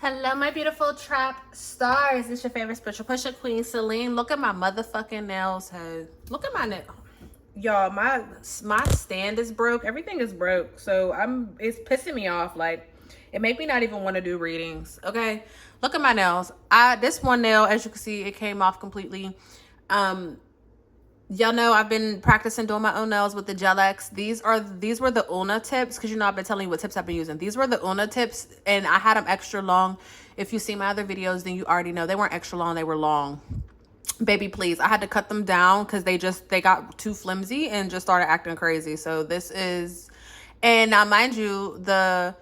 Hello, my beautiful trap stars. It's your favorite spiritual pusher queen, Celine. Look at my motherfucking nails, hey. Look at my nail. Y'all, my stand is broke. Everything is broke. So it's pissing me off. Like, it made me not even want to do readings. Okay. Look at my nails. This one nail, as you can see, it came off completely. Y'all know I've been practicing doing my own nails with the Gel X. These were the Una tips, because you know I've been telling you what tips I've been using. These were the Una tips, and I had them extra long. If you see my other videos, then you already know they weren't extra long, they were long. Baby, please. I had to cut them down because they got too flimsy and just started acting crazy. So this is, and now mind you, the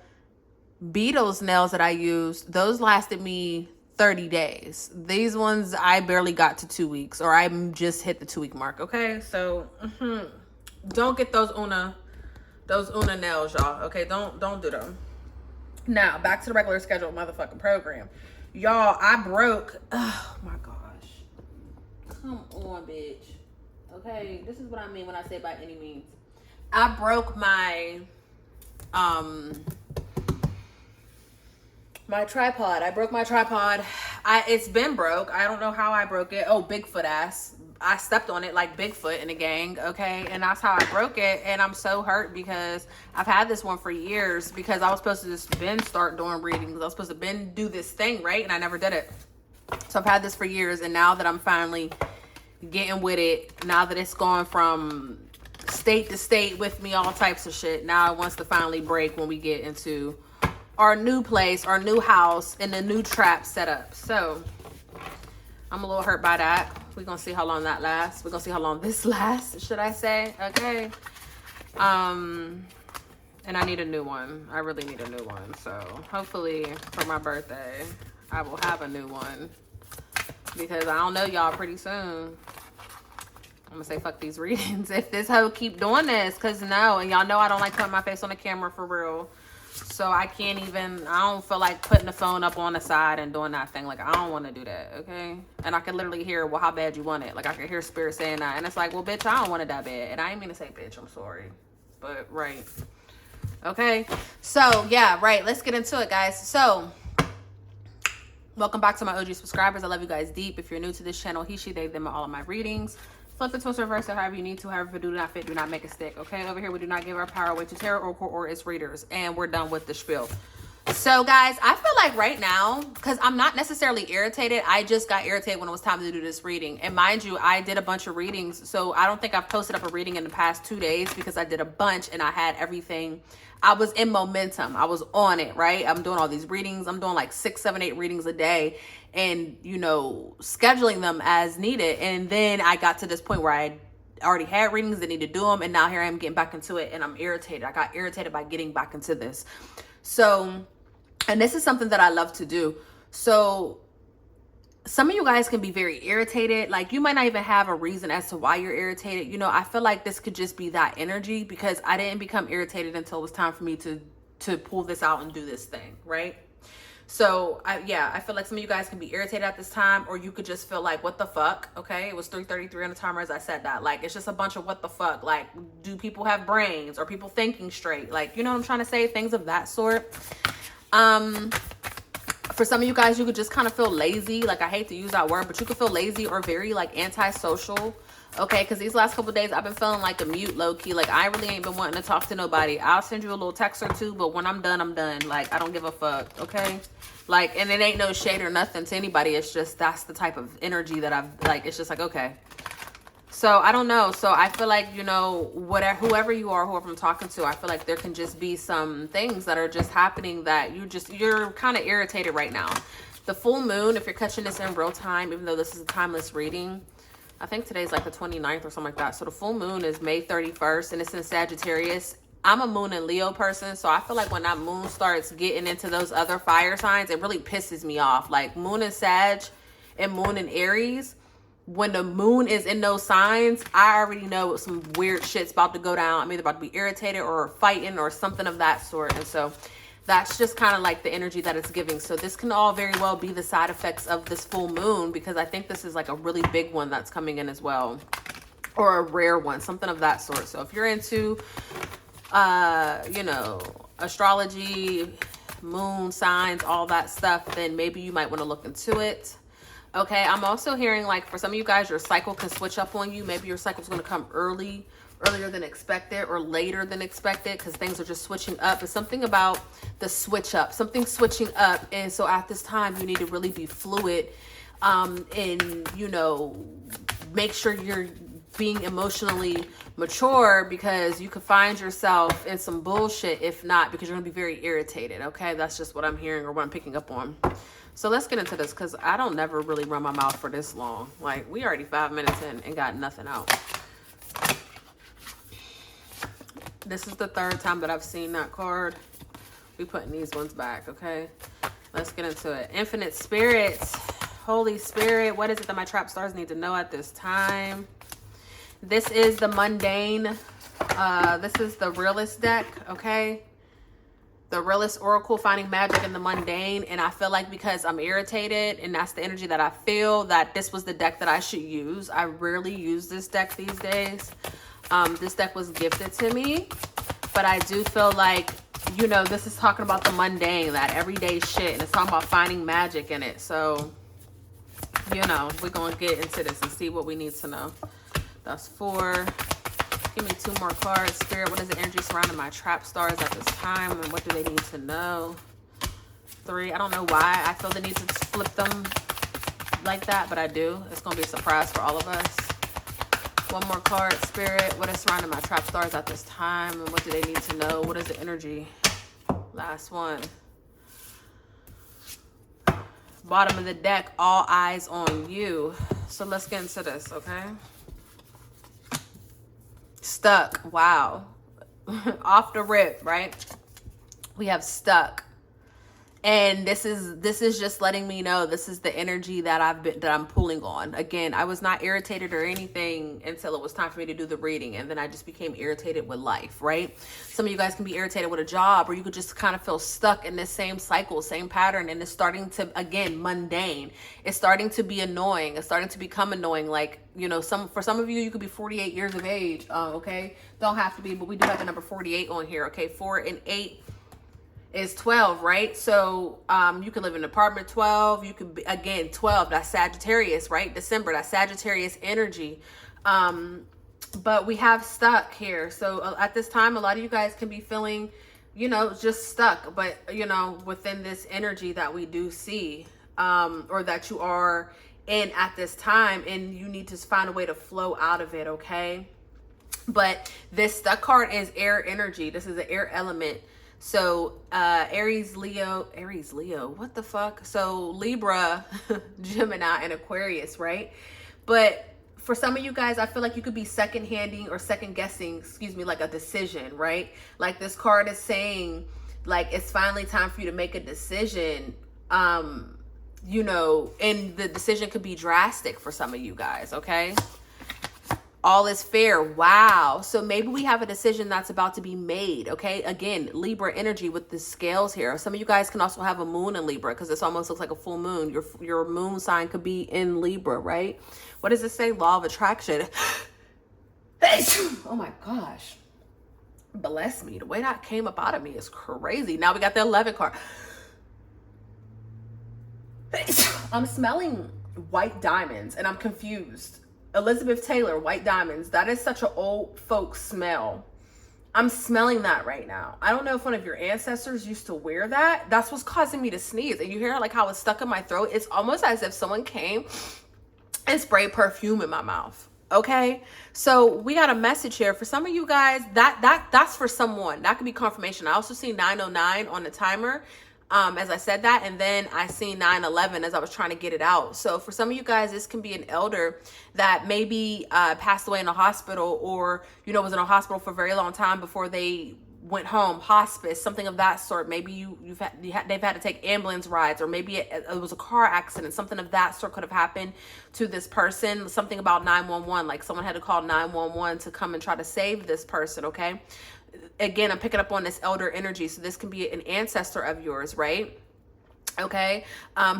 Beatles nails that I used, those lasted me 30 days. These ones I barely got to 2 weeks, or I just hit the 2-week mark. Okay, so don't get those Una nails, y'all. Okay, don't do them. Now back to the regular scheduled motherfucking program, y'all. I broke. Oh my gosh, come on, bitch. Okay, this is what I mean when I say by any means. I broke my my tripod. I broke my tripod. It's been broke. I don't know how I broke it. Oh, Bigfoot ass. I stepped on it like Bigfoot in the gang, okay? And that's how I broke it. And I'm so hurt because I've had this one for years, because I was supposed to just start doing readings. I was supposed to do this thing, right? And I never did it. So I've had this for years. And now that I'm finally getting with it, now that it's gone from state to state with me, all types of shit, now it wants to finally break when we get into our new place, our new house, and the new trap setup. So I'm a little hurt by that. We're gonna see how long that lasts. We're gonna see how long this lasts, should I say? Okay. And I need a new one. I really need a new one. So hopefully for my birthday, I will have a new one, because I don't know, y'all, pretty soon I'm gonna say fuck these readings if this hoe keep doing this. Cause no, and y'all know I don't like putting my face on the camera for real. So I don't feel like putting the phone up on the side and doing that thing. Like, I don't want to do that, okay? And I can literally hear, well, how bad you want it. Like, I can hear spirit saying that. And it's like, well, bitch, I don't want it that bad. And I ain't mean to say bitch, I'm sorry. But, right. Okay? So, yeah, right. Let's get into it, guys. So, welcome back to my OG subscribers. I love you guys deep. If you're new to this channel, he, she, they, them are all of my readings. Flip it, twist, reverse it, however you need to. However, if it do not fit, do not make a stick. Okay, over here we do not give our power away to tarot, oracle, or its readers. And we're done with the spiel. So guys, I feel like right now, because I'm not necessarily irritated, I just got irritated when it was time to do this reading. And mind you, I did a bunch of readings, so I don't think I've posted up a reading in the past 2 days, because I did a bunch and I had everything. I was in momentum. I was on it, right? I'm doing all these readings. I'm doing like 6, 7, 8 readings a day, and, you know, scheduling them as needed. And then I got to this point where I already had readings that need to do them. And now here I am getting back into it, and I'm irritated. I got irritated by getting back into this. So, and this is something that I love to do. So some of you guys can be very irritated. Like, you might not even have a reason as to why you're irritated. You know, I feel like this could just be that energy, because I didn't become irritated until it was time for me to pull this out and do this thing, right? So I feel like some of you guys can be irritated at this time, or you could just feel like, what the fuck? Okay, it was 3:33 on the timer as I said that. Like, it's just a bunch of what the fuck. Like, do people have brains? Or people thinking straight? Like, you know what I'm trying to say? Things of that sort. For some of you guys, you could just kind of feel lazy. Like, I hate to use that word, but you could feel lazy or very like antisocial. Okay, because these last couple days I've been feeling like a mute, low-key. Like, I really ain't been wanting to talk to nobody. I'll send you a little text or two, but when I'm done, I'm done. Like, I don't give a fuck, okay? Like, and it ain't no shade or nothing to anybody. It's just, that's the type of energy that I've, like, it's just like, okay. So, I don't know. So, I feel like, you know, whoever you are, whoever I'm talking to, I feel like there can just be some things that are just happening that you're kind of irritated right now. The full moon, if you're catching this in real time, even though this is a timeless reading, I think today's like the 29th or something like that. So the full moon is May 31st, and it's in Sagittarius. I'm a moon and Leo person, so I feel like when that moon starts getting into those other fire signs, it really pisses me off. Like, moon and Sag and moon and Aries, when the moon is in those signs, I already know some weird shit's about to go down. I'm either about to be irritated or fighting or something of that sort. And so that's just kind of like the energy that it's giving. So this can all very well be the side effects of this full moon, because I think this is like a really big one that's coming in as well, or a rare one, something of that sort. So if you're into, you know, astrology, moon signs, all that stuff, then maybe you might want to look into it. Okay, I'm also hearing like for some of you guys, your cycle can switch up on you. Maybe your cycle is going to come earlier than expected, or later than expected, because things are just switching up. It's something about the switch up, something switching up. And so at this time, you need to really be fluid, and, you know, make sure you're being emotionally mature, because you could find yourself in some bullshit if not, because you're gonna be very irritated. Okay, that's just what I'm hearing, or what I'm picking up on. So let's get into this, because I don't never really run my mouth for this long. Like, we already 5 minutes in and got nothing out. This is the third time that I've seen that card. We putting these ones back. Okay, let's get into it. Infinite spirits, Holy Spirit, what is it that my trap stars need to know at this time? This is the mundane. This is the realist deck. Okay, the realist oracle, finding magic in the mundane. And I feel like because I'm irritated, and that's the energy that I feel, that this was the deck that I should use. I rarely use this deck these days. This deck was gifted to me, but I do feel like, you know, this is talking about the mundane, that everyday shit, and it's talking about finding magic in it. So, you know, we're going to get into this and see what we need to know. That's 4. Give me 2 more cards. Spirit, what is the energy surrounding my trap stars at this time, and what do they need to know? 3. I don't know why I feel the need to flip them like that, but I do. It's going to be a surprise for all of us. 1 more card. Spirit, what is surrounding my trap stars at this time, and what do they need to know? What is the energy? Last one. Bottom of the deck, all eyes on you. So let's get into this, okay? Stuck. Wow. Off the rip, right? We have stuck. And this is just letting me know this is the energy that I'm pulling on. Again, I was not irritated or anything until it was time for me to do the reading, and then I just became irritated with life, right? Some of you guys can be irritated with a job, or you could just kind of feel stuck in this same cycle, same pattern, and it's starting to, again, mundane. It's starting to be annoying. It's starting to become annoying. Like, you know, for some of you, you could be 48 years of age. Okay, don't have to be, but we do have the number 48 on here. Okay, 4 and 8 is 12, right? So you can live in an apartment. 12, you could be, again, 12, that's Sagittarius, right? December, that's Sagittarius energy. But we have stuck here. So at this time, a lot of you guys can be feeling, you know, just stuck, but, you know, within this energy that we do see, or that you are in at this time, and you need to find a way to flow out of it. Okay, but this stuck card is air energy. This is an air element. So Aries, Leo, what the fuck? So Libra, Gemini, and Aquarius, right? But for some of you guys, I feel like you could be second-handing or second-guessing, like a decision, right? Like this card is saying, like, it's finally time for you to make a decision, you know, and the decision could be drastic for some of you guys, okay? All is fair. Wow. So maybe we have a decision that's about to be made. Okay. Again, Libra energy with the scales here. Some of you guys can also have a moon in Libra, because this almost looks like a full moon. Your moon sign could be in Libra, right? What does it say? Law of attraction. Oh my gosh. Bless me. The way that came up out of me is crazy. Now we got the 11 card. I'm smelling white diamonds and I'm confused. Elizabeth Taylor, white diamonds. That is such an old folks smell. I'm smelling that right now. I don't know if one of your ancestors used to wear that. That's what's causing me to sneeze. And you hear like how it's stuck in my throat. It's almost as if someone came and sprayed perfume in my mouth. Okay, so we got a message here for some of you guys. That's for someone. That could be confirmation. I also see 909 on the timer. As I said that, and then I seen 9/11 as I was trying to get it out. So for some of you guys, this can be an elder that maybe passed away in a hospital, or, you know, was in a hospital for a very long time before they went home, hospice, something of that sort. Maybe they've had to take ambulance rides, or maybe it was a car accident. Something of that sort could have happened to this person. Something about 911, like someone had to call 911 to come and try to save this person. Okay. Again, I'm picking up on this elder energy. So this can be an ancestor of yours, right? Okay,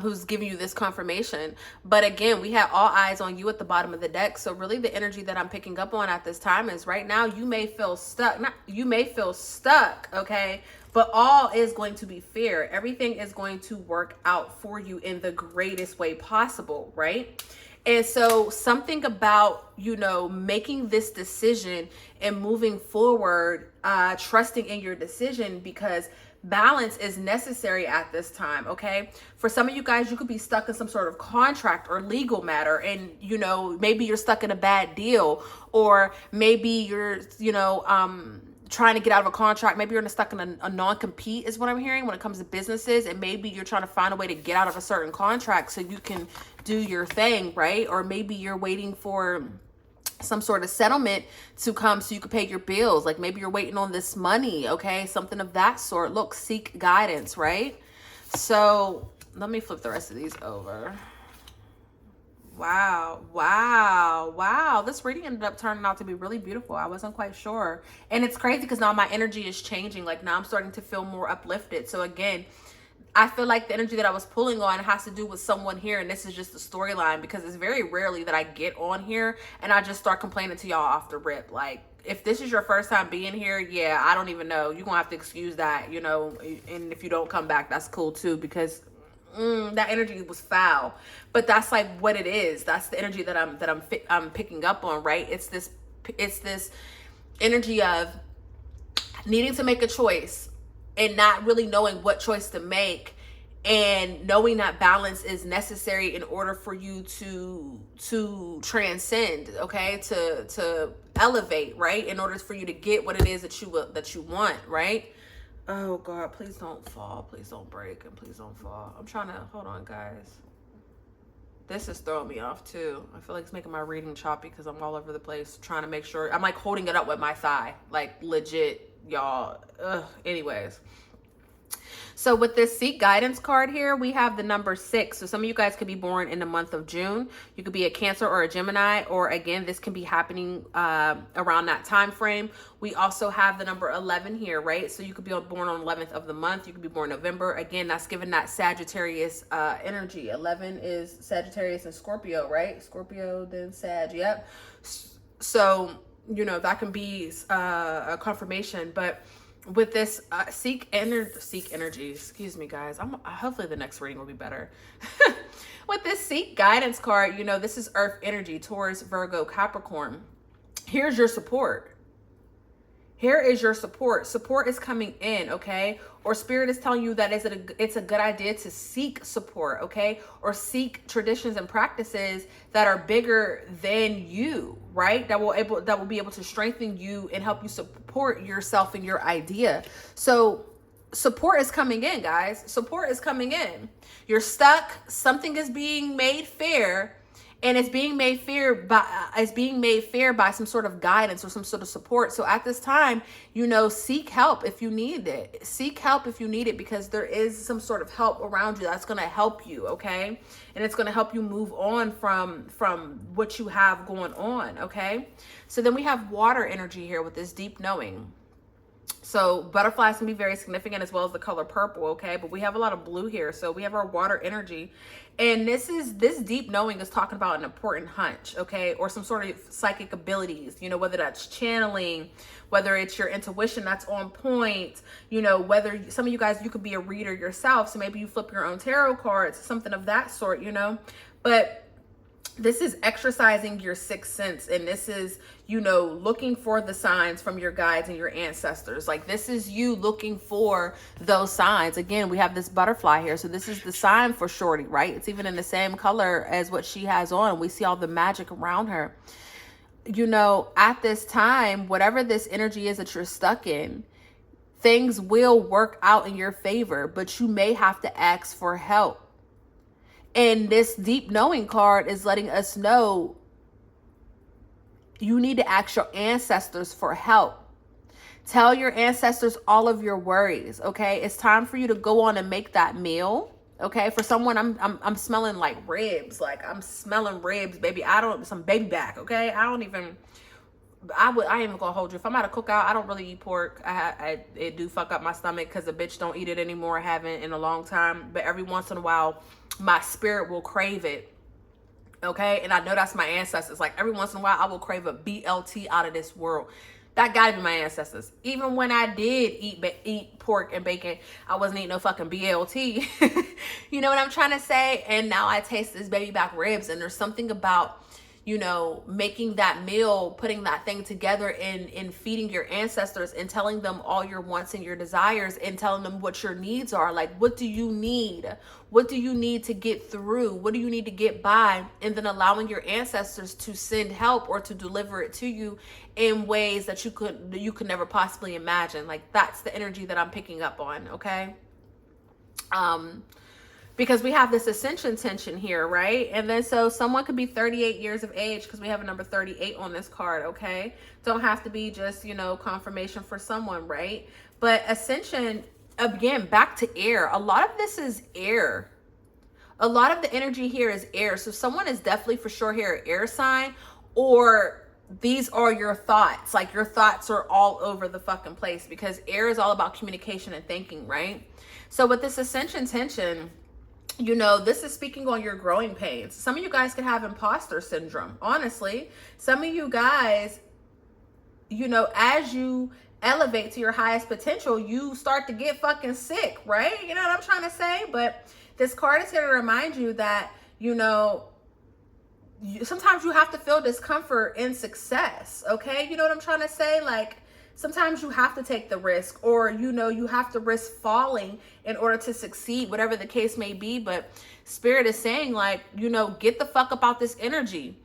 who's giving you this confirmation. But again, we have all eyes on you at the bottom of the deck. So really the energy that I'm picking up on at this time is right now you may feel stuck. You may feel stuck, okay? But all is going to be fair. Everything is going to work out for you in the greatest way possible, right? And so something about, you know, making this decision and moving forward, trusting in your decision, because balance is necessary at this time. Okay. For some of you guys, you could be stuck in some sort of contract or legal matter, and, you know, maybe you're stuck in a bad deal, or maybe you're, you know, trying to get out of a contract. Maybe you're stuck in a non-compete is what I'm hearing when it comes to businesses. And maybe you're trying to find a way to get out of a certain contract so you can do your thing, right? Or maybe you're waiting for some sort of settlement to come so you can pay your bills. Like maybe you're waiting on this money, okay? Something of that sort. Look, seek guidance, right? So let me flip the rest of these over. Wow, wow, wow. This reading ended up turning out to be really beautiful. I wasn't quite sure. And it's crazy because now my energy is changing. Like now I'm starting to feel more uplifted. So again, I feel like the energy that I was pulling on has to do with someone here, and this is just the storyline, because it's very rarely that I get on here and I just start complaining to y'all off the rip. Like, if this is your first time being here, yeah, I don't even know. You're gonna have to excuse that, you know, and if you don't come back, that's cool too, because that energy was foul. But that's like what it is. That's the energy that I'm picking up on, right? It's this energy of needing to make a choice and not really knowing what choice to make, and knowing that balance is necessary in order for you to transcend, okay, to elevate, right, in order for you to get what it is that you want, right? Oh God, please don't fall, please don't break, and please don't fall. I'm trying to hold on, guys. This is throwing me off too. I feel like it's making my reading choppy because I'm all over the place trying to make sure. I'm like holding it up with my thigh, like legit, y'all. Anyways, so with this Seek Guidance card here, we have the number 6. So some of you guys could be born in the month of June. You could be a Cancer or a Gemini, or again, this can be happening around that time frame. We also have the number 11 here, right? So you could be born on 11th of the month. You could be born November. Again, that's given that Sagittarius energy. 11 is Sagittarius and Scorpio, right? Scorpio, then Sag, yep. So, you know, that can be a confirmation, but with this seek energy, excuse me guys, hopefully the next reading will be better. With this Seek Guidance card, you know, this is Earth energy, Taurus, Virgo, Capricorn. Here's your support. Here is your support. Support is coming in, okay? Or Spirit is telling you that it's a good idea to seek support, okay? Or seek traditions and practices that are bigger than you, right? That will be able to strengthen you and help you support yourself and your idea. So support is coming in, guys. Support is coming in. You're stuck. Something is being made fair. And it's being made fair by some sort of guidance or some sort of support. So at this time, you know, seek help if you need it. Seek help if you need it, because there is some sort of help around you that's going to help you, okay? And it's going to help you move on from what you have going on, okay? So then we have water energy here with this deep knowing. So butterflies can be very significant, as well as the color purple, okay? But we have a lot of blue here. So we have our water energy. And this deep knowing is talking about an important hunch, okay? Or some sort of psychic abilities, you know, whether that's channeling, whether it's your intuition that's on point, you know, whether some of you guys, you could be a reader yourself. So maybe you flip your own tarot cards, something of that sort, you know? But this is exercising your sixth sense, and this is, you know, looking for the signs from your guides and your ancestors. Like, this is you looking for those signs. Again, we have this butterfly here, so this is the sign for Shorty, right? It's even in the same color as what she has on. We see all the magic around her. You know, at this time, whatever this energy is that you're stuck in, things will work out in your favor, but you may have to ask for help. And this deep knowing card is letting us know you need to ask your ancestors for help. Tell your ancestors all of your worries, okay? It's time for you to go on and make that meal, okay? For someone, I'm smelling like ribs. Like, I'm smelling ribs, baby. Some baby back, okay? I ain't even gonna hold you. If I'm at a cookout, I don't really eat pork. It do fuck up my stomach because the bitch don't eat it anymore. I haven't in a long time. But every once in a while, my spirit will crave it. Okay? And I know that's my ancestors. Like, every once in a while, I will crave a BLT out of this world. That gotta be my ancestors. Even when I did eat pork and bacon, I wasn't eating no fucking BLT. You know what I'm trying to say? And now I taste this baby back ribs, and there's something about, you know, making that meal, putting that thing together, and feeding your ancestors and telling them all your wants and your desires, and telling them what your needs are. Like, what do you need? What do you need to get through? What do you need to get by? And then allowing your ancestors to send help or to deliver it to you in ways that you could never possibly imagine. Like, that's the energy that I'm picking up on, okay? Because we have this ascension tension here, right? And then so someone could be 38 years of age, because we have a number 38 on this card, okay? Don't have to be just, you know, confirmation for someone, right? But ascension, again, back to air. A lot of this is air. A lot of the energy here is air. So someone is definitely for sure here an air sign, or these are your thoughts. Like, your thoughts are all over the fucking place, because air is all about communication and thinking, right? So with this ascension tension, you know, this is speaking on your growing pains. Some of you guys could have imposter syndrome. Honestly, some of you guys, you know, as you elevate to your highest potential, you start to get fucking sick, right? You know what I'm trying to say? But this card is here to remind you that, you know, sometimes you have to feel discomfort in success, okay? You know what I'm trying to say? Like, sometimes you have to take the risk, or, you know, you have to risk falling in order to succeed, whatever the case may be. But Spirit is saying, like, you know, get the fuck about this energy.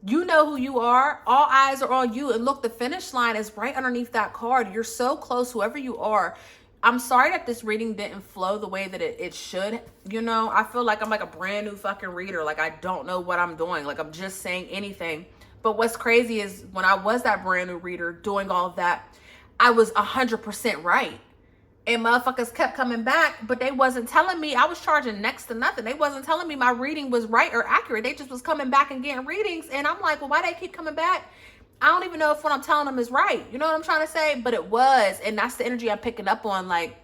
You know who you are. All eyes are on you. And look, the finish line is right underneath that card. You're so close, whoever you are. I'm sorry that this reading didn't flow the way that it should. You know, I feel like I'm like a brand new fucking reader. Like, I don't know what I'm doing. Like, I'm just saying anything. But what's crazy is when I was that brand new reader doing all of that, I was 100% right. And motherfuckers kept coming back, but they wasn't telling me. I was charging next to nothing. They wasn't telling me my reading was right or accurate. They just was coming back and getting readings. And I'm like, well, why they keep coming back? I don't even know if what I'm telling them is right. You know what I'm trying to say? But it was. And that's the energy I'm picking up on. Like,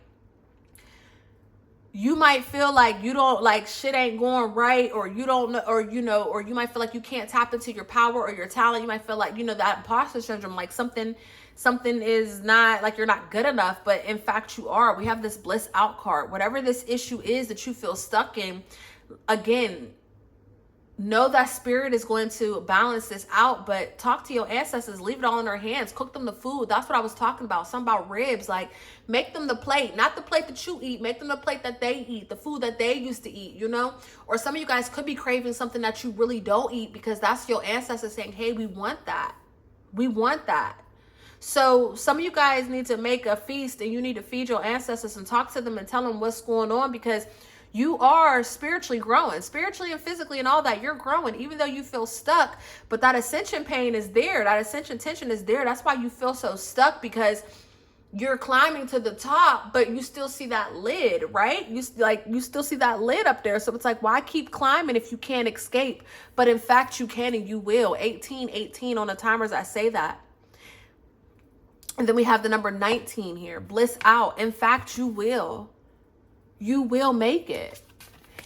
you might feel like you don't, like, shit ain't going right, or you don't know, or, you know, or you might feel like you can't tap into your power or your talent. You might feel like, you know, that imposter syndrome, like something is not, like, you're not good enough, but in fact you are. We have this bliss out card. Whatever this issue is that you feel stuck in, again, know that Spirit is going to balance this out. But talk to your ancestors, leave it all in their hands, cook them the food. That's what I was talking about. Something about ribs. Like, make them the plate, not the plate that you eat. Make them the plate that they eat, the food that they used to eat, you know? Or some of you guys could be craving something that you really don't eat, because that's your ancestors saying, hey, we want that. We want that. So some of you guys need to make a feast, and you need to feed your ancestors and talk to them and tell them what's going on, because you are spiritually growing, spiritually and physically and all that. You're growing, even though you feel stuck. But that ascension pain is there. That ascension tension is there. That's why you feel so stuck, because you're climbing to the top, but you still see that lid, right? You still see that lid up there. So it's like, why keep climbing if you can't escape? But in fact, you can, and you will. 18 on the timers, I say that. And then we have the number 19 here. Bliss out. In fact, you will. You will make it.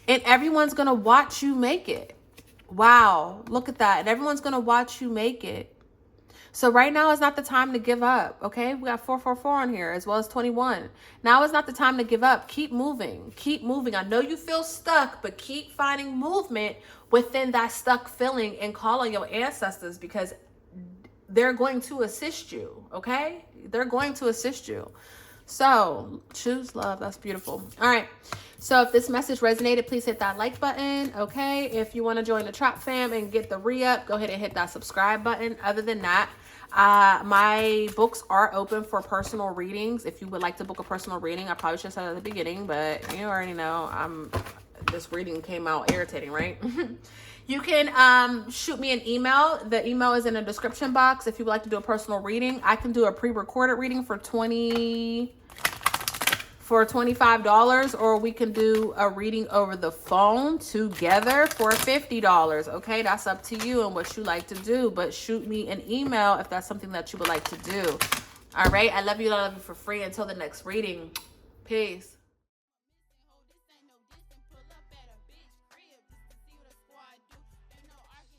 And everyone's going to watch you make it. Wow. Look at that. And everyone's going to watch you make it. So right now is not the time to give up. Okay. We got 444 on here, as well as 21. Now is not the time to give up. Keep moving. Keep moving. I know you feel stuck, but keep finding movement within that stuck feeling, and call on your ancestors, because they're going to assist you. Okay. They're going to assist you. So choose love. That's beautiful. All right. So if this message resonated, please hit that like button. Okay. If you want to join the Trap fam and get the re-up, go ahead and hit that subscribe button. Other than that, my books are open for personal readings. If you would like to book a personal reading, I probably should have said at the beginning, but you already know this reading came out irritating, right? You can shoot me an email. The email is in the description box. If you would like to do a personal reading, I can do a pre-recorded reading for $25, or we can do a reading over the phone together for $50. Okay, that's up to you and what you like to do, but shoot me an email if that's something that you would like to do. All right, I love you for free. Until the next reading, peace.